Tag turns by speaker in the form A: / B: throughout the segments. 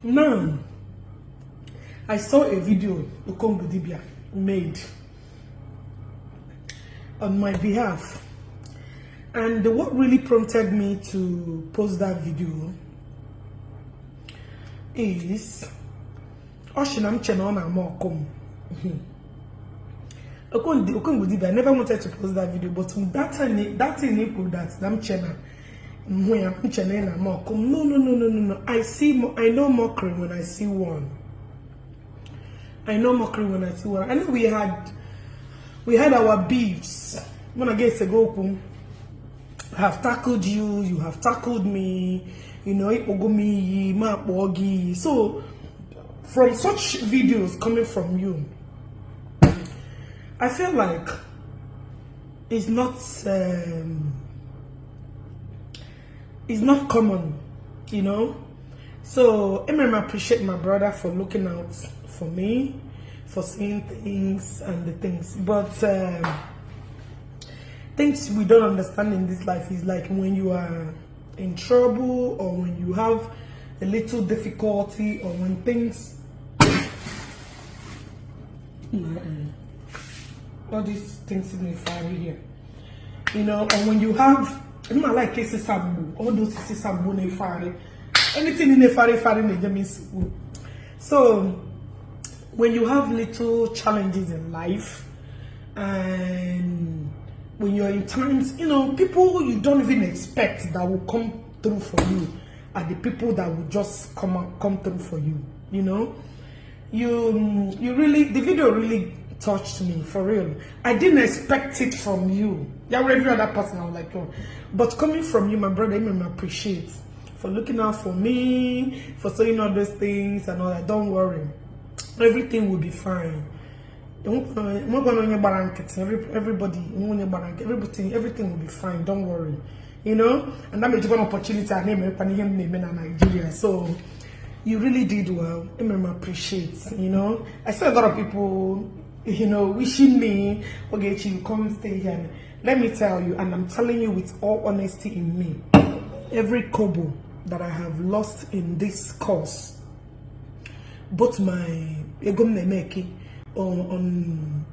A: Now, I saw a video Okongwu Dibia made on my behalf, and what really prompted me to post that video is Oshinam Chenona Mokom. Okongwu Dibia, I never wanted to post that video, but that thing that I'm channel. No. I know mockery when I see one. I know mockery when I see one. I know we had our beefs. When I get to go, I have tackled you, you have tackled me, you know, so from such videos coming from you, I feel like it's not common, you know. So I appreciate my brother for looking out for me, for seeing things and the things. But things we don't understand in this life is like when you are in trouble, or when you have a little difficulty, or when things all these things in the fire here, you know, or when you have like cases all those cases anything in the fire means. So when you have little challenges in life, and when you're in times, you know, people you don't even expect that will come through for you are the people that will just come through for you. You know, you really, the video really touched me, for real. I didn't expect it from you. Yeah, every other person I was like, oh. But coming from you, my brother, I appreciate for looking out for me, for saying all those things and all that. Don't worry, everything will be fine. Everybody, everything will be fine. Don't worry, you know. And that made you an opportunity. I name in Nigeria, so you really did well. I appreciate. You know, I saw a lot of people, you know, wishing me, Ogechi, you come stay here. Let me tell you, and I'm telling you with all honesty in me, every kobo that I have lost in this course, both my egom nemeki on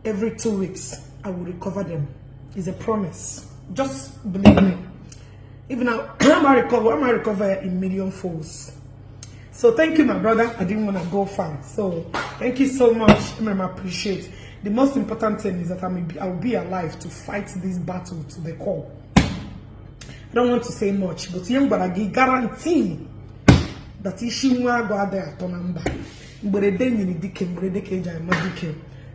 A: every 2 weeks, I will recover them. It's a promise. Just believe me. Even now, I might recover in million folds. So thank you, my brother. I didn't want to go far. So thank you so much. I appreciate. The most important thing is that I will be alive to fight this battle to the core. I don't want to say much, but I guarantee that issue will go there to number.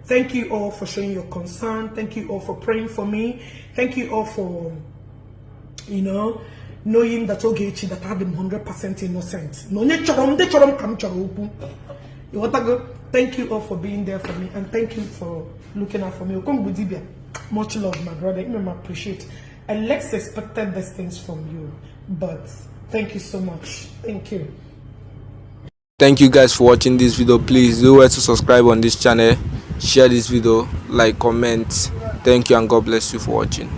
A: Thank you all for showing your concern. Thank you all for praying for me. Thank you all for, you know, knowing that Ogechi, that I am 100% innocent. Thank you all for being there for me, and thank you for looking out for me. Okongwu Dibia, much love, my brother. I appreciate. I less expected these things from you, but thank you so much. Thank you.
B: Thank you guys for watching this video. Please do well to subscribe on this channel, share this video, like, comment. Thank you, and God bless you for watching.